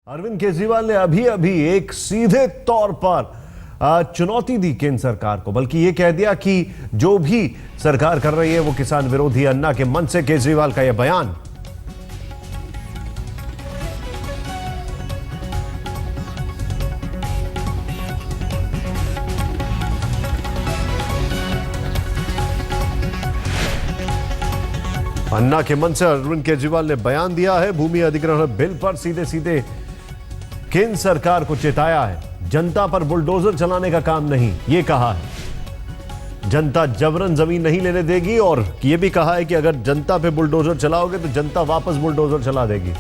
अरविंद केजरीवाल ने अभी अभी एक सीधे तौर पर चुनौती दी केंद्र सरकार को, बल्कि यह कह दिया कि जो भी सरकार कर रही है वो किसान विरोधी। अन्ना के मन से केजरीवाल का यह बयान। अन्ना के मन से अरविंद केजरीवाल ने बयान दिया है। भूमि अधिग्रहण बिल पर सीधे सीधे केंद्र सरकार को चेताया है। जनता पर बुलडोजर चलाने का काम नहीं, यह कहा है। जनता जबरन जमीन नहीं लेने देगी और यह भी कहा है कि अगर जनता पे बुलडोजर चलाओगे तो जनता वापस बुलडोजर चला देगी।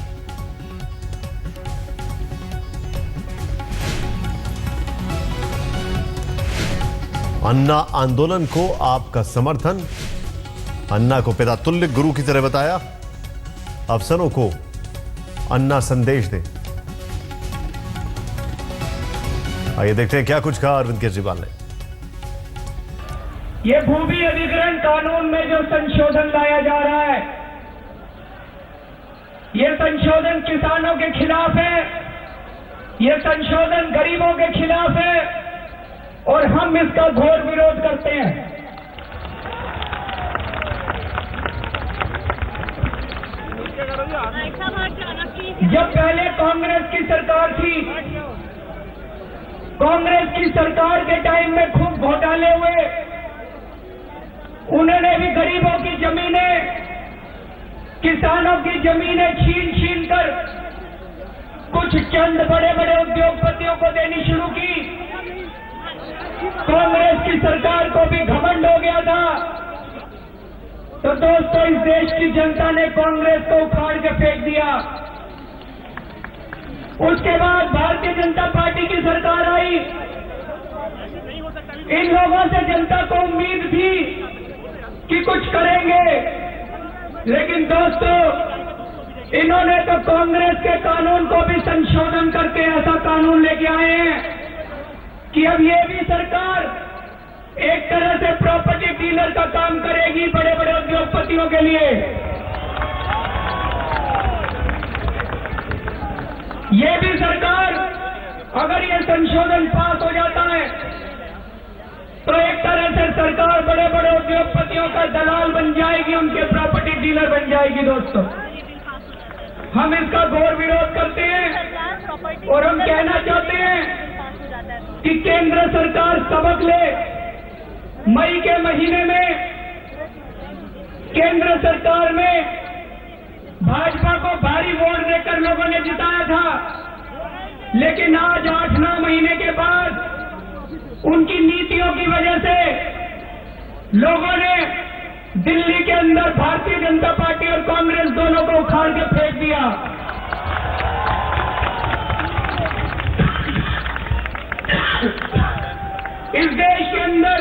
अन्ना आंदोलन को आपका समर्थन। अन्ना को पिता तुल्य गुरु की तरह बताया। अफसरों को अन्ना संदेश दे। आइए देखते हैं क्या कुछ कहा अरविंद केजरीवाल ने। ये भूमि अधिग्रहण कानून में जो संशोधन लाया जा रहा है, ये संशोधन किसानों के खिलाफ है, ये संशोधन गरीबों के खिलाफ है और हम इसका घोर विरोध करते हैं। जब पहले कांग्रेस की सरकार थी, कांग्रेस की सरकार के टाइम में खूब घोटाले हुए। उन्होंने भी गरीबों की जमीनें, किसानों की जमीनें छीन कर कुछ चंद बड़े बड़े उद्योगपतियों को देनी शुरू की। कांग्रेस की सरकार को भी घमंड हो गया था। तो दोस्तों, इस देश की जनता ने कांग्रेस को उखाड़ के फेंक दिया। उसके बाद भारतीय जनता पार्टी की सरकार आई। इन लोगों से जनता को उम्मीद थी कि कुछ करेंगे, लेकिन दोस्तों, इन्होंने तो कांग्रेस के कानून को भी संशोधन करके ऐसा कानून लेके आए हैं कि अब ये भी सरकार एक तरह से प्रॉपर्टी डीलर का काम करेगी बड़े बड़े उद्योगपतियों के लिए। ये भी सरकार, अगर ये संशोधन पास हो जाता है तो एक तरह से सरकार बड़े बड़े उद्योगपतियों का दलाल बन जाएगी, उनके प्रॉपर्टी डीलर बन जाएगी। दोस्तों, हम इसका घोर विरोध करते हैं और हम कहना चाहते हैं कि केंद्र सरकार सबक ले। मई के महीने में केंद्र सरकार में भाजपा को भारी वोट देकर लोगों ने जिताया था, लेकिन आज 8-9 महीने के बाद उनकी नीतियों की वजह से लोगों ने दिल्ली के अंदर भारतीय जनता पार्टी और कांग्रेस दोनों को उखाड़ के फेंक दिया। इस देश के अंदर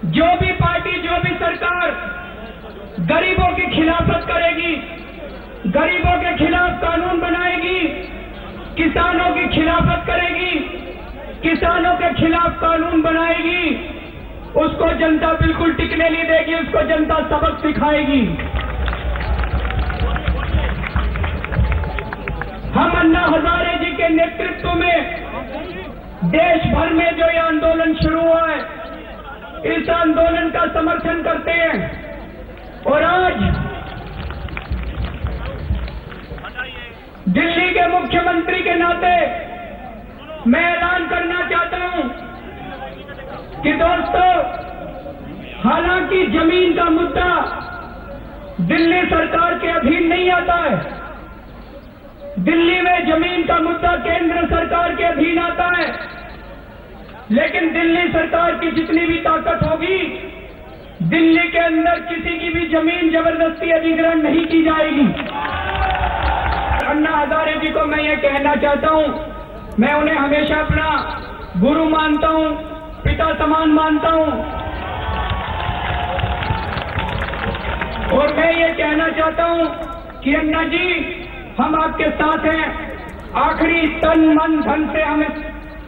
जो भी पार्टी, जो भी सरकार गरीबों की खिलाफत करेगी, गरीबों के खिलाफ कानून बनाएगी, किसानों की खिलाफत करेगी, किसानों के खिलाफ कानून बनाएगी, उसको जनता बिल्कुल टिकने नहीं देगी, उसको जनता सबक सिखाएगी। हम अन्ना हजारे जी के नेतृत्व में देश भर में जो ये आंदोलन शुरू हुआ है, इस आंदोलन का समर्थन करते हैं। और आज दिल्ली के मुख्यमंत्री के नाते मैं ऐलान करना चाहता हूं कि दोस्तों, हालांकि जमीन का मुद्दा दिल्ली सरकार के अधीन नहीं आता है, दिल्ली में जमीन का मुद्दा केंद्र सरकार के अधीन आता है, लेकिन दिल्ली सरकार की जितनी भी ताकत होगी, दिल्ली के अंदर किसी की भी जमीन जबरदस्ती अधिग्रहण नहीं की जाएगी। अन्ना हजारे जी को मैं ये कहना चाहता हूं, मैं उन्हें हमेशा अपना गुरु मानता हूं, पिता समान मानता हूं, और मैं ये कहना चाहता हूं कि अन्ना जी, हम आपके साथ हैं। आखिरी तन मन धन से हम इस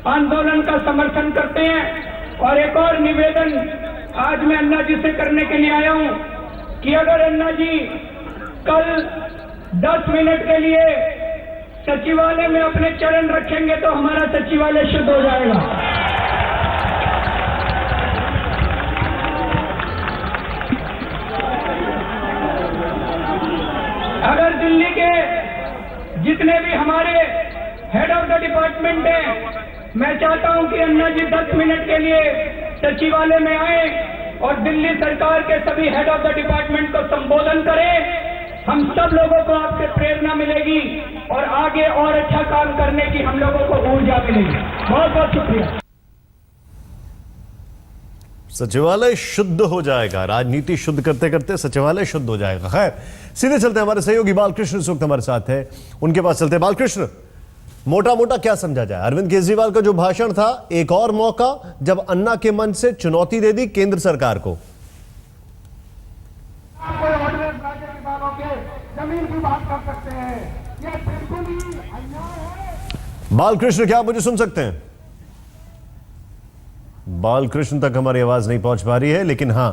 आंदोलन का समर्थन करते हैं। और एक और निवेदन आज मैं अन्ना जी से करने के लिए आया हूं कि अगर अन्ना जी कल 10 मिनट के लिए सचिवालय में अपने चरण रखेंगे तो हमारा सचिवालय शुद्ध हो जाएगा। अगर दिल्ली के जितने भी हमारे हेड ऑफ द डिपार्टमेंट हैं, मैं चाहता हूं कि अन्ना जी 10 मिनट के लिए सचिवालय में आए और दिल्ली सरकार के सभी हेड ऑफ द डिपार्टमेंट को संबोधन करें। हम सब लोगों को आपसे प्रेरणा मिलेगी और आगे और अच्छा काम करने की हम लोगों को ऊर्जा मिलेगी। बहुत बहुत शुक्रिया। सचिवालय शुद्ध हो जाएगा, राजनीति शुद्ध करते करते सचिवालय शुद्ध हो जाएगा। खैर, सीधे चलते हैं, हमारे सहयोगी बालकृष्ण इस वक्त हमारे साथ है, उनके पास चलते हैं। बालकृष्ण, मोटा मोटा क्या समझा जाए? अरविंद केजरीवाल का जो भाषण था, एक और मौका जब अन्ना के मन से चुनौती दे दी केंद्र सरकार को। जमीन की बात कर सकते हैं, यह बिल्कुल ही अन्याय है। बालकृष्ण, क्या आप मुझे सुन सकते हैं? बालकृष्ण तक हमारी आवाज नहीं पहुंच पा रही है, लेकिन हां,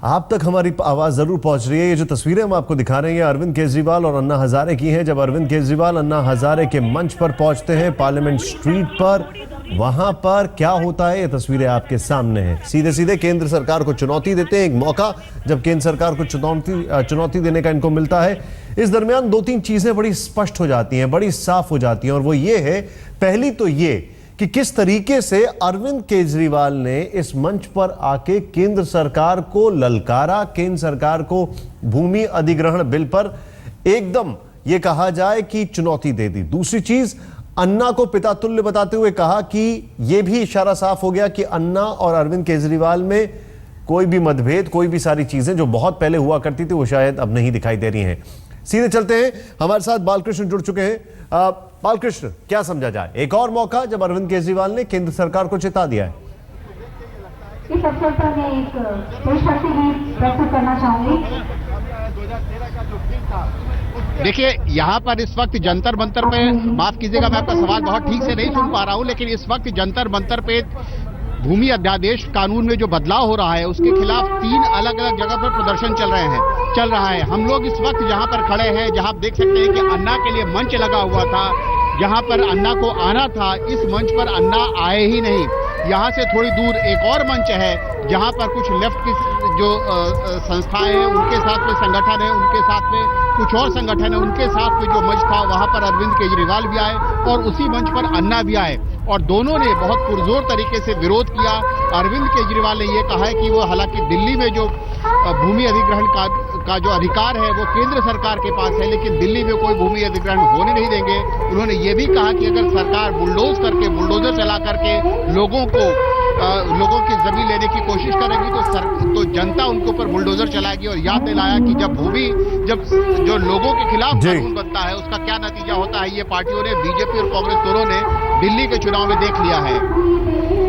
आप तक हमारी आवाज जरूर पहुंच रही है। ये जो तस्वीरें हम आपको दिखा रहे हैं, अरविंद केजरीवाल और अन्ना हजारे की हैं। जब अरविंद केजरीवाल अन्ना हजारे के मंच पर पहुंचते हैं, पार्लियामेंट स्ट्रीट पर, वहां पर क्या होता है, ये तस्वीरें आपके सामने हैं। सीधे सीधे केंद्र सरकार को चुनौती देते हैं, एक मौका जब केंद्र सरकार को चुनौती देने का इनको मिलता है। इस दरमियान 2-3 चीजें बड़ी स्पष्ट हो जाती हैं, बड़ी साफ हो जाती हैं, और वो ये है, पहली तो ये कि किस तरीके से अरविंद केजरीवाल ने इस मंच पर आके केंद्र सरकार को ललकारा, केंद्र सरकार को भूमि अधिग्रहण बिल पर एकदम ये कहा जाए कि चुनौती दे दी। दूसरी चीज, अन्ना को पिता तुल्य बताते हुए कहा कि यह भी इशारा साफ हो गया कि अन्ना और अरविंद केजरीवाल में कोई भी मतभेद, कोई भी सारी चीजें जो बहुत पहले हुआ करती थी वो शायद अब नहीं दिखाई दे रही हैं। सीधे चलते हैं, हमारे साथ बालकृष्ण जुड़ चुके हैं। बालकृष्ण, क्या समझा जाए? एक और मौका जब अरविंद केजरीवाल ने केंद्र सरकार को चेता दिया है। इस अवसर पर मैं एक देशभक्ति गीत प्रस्तुत करना चाहूंगी। देखिए, यहाँ पर इस वक्त जंतर मंतर पे, माफ कीजिएगा मैं आपका सवाल बहुत ठीक से नहीं सुन पा रहा हूँ, लेकिन इस वक्त जंतर मंतर पे भूमि अध्यादेश कानून में जो बदलाव हो रहा है उसके खिलाफ 3 अलग अलग जगह पर प्रदर्शन चल रहा है। हम लोग इस वक्त जहाँ पर खड़े हैं, जहाँ आप देख सकते हैं कि अन्ना के लिए मंच लगा हुआ था, जहाँ पर अन्ना को आना था, इस मंच पर अन्ना आए ही नहीं। यहाँ से थोड़ी दूर एक और मंच है जहाँ पर कुछ लेफ्ट की जो संस्थाएं हैं, उनके साथ में संगठन है, उनके साथ में कुछ और संगठन है, उनके साथ में जो मंच था वहाँ पर अरविंद केजरीवाल भी आए और उसी मंच पर अन्ना भी आए, और दोनों ने बहुत पुरजोर तरीके से विरोध किया। अरविंद केजरीवाल ने ये कहा है कि वो, हालांकि दिल्ली में जो भूमि अधिग्रहण का जो अधिकार है वो केंद्र सरकार के पास है, लेकिन दिल्ली में कोई भूमि अधिग्रहण होने नहीं देंगे। उन्होंने ये भी कहा कि अगर सरकार बुलडोजर चला करके लोगों की जमीन लेने की कोशिश करेगी तो जनता उनके ऊपर बुलडोजर चलाएगी। और याद दिलाया कि जब जो लोगों के खिलाफ कानून बनता है उसका क्या नतीजा होता है, ये पार्टियों ने, बीजेपी और कांग्रेस दोनों ने दिल्ली के चुनाव में देख लिया है।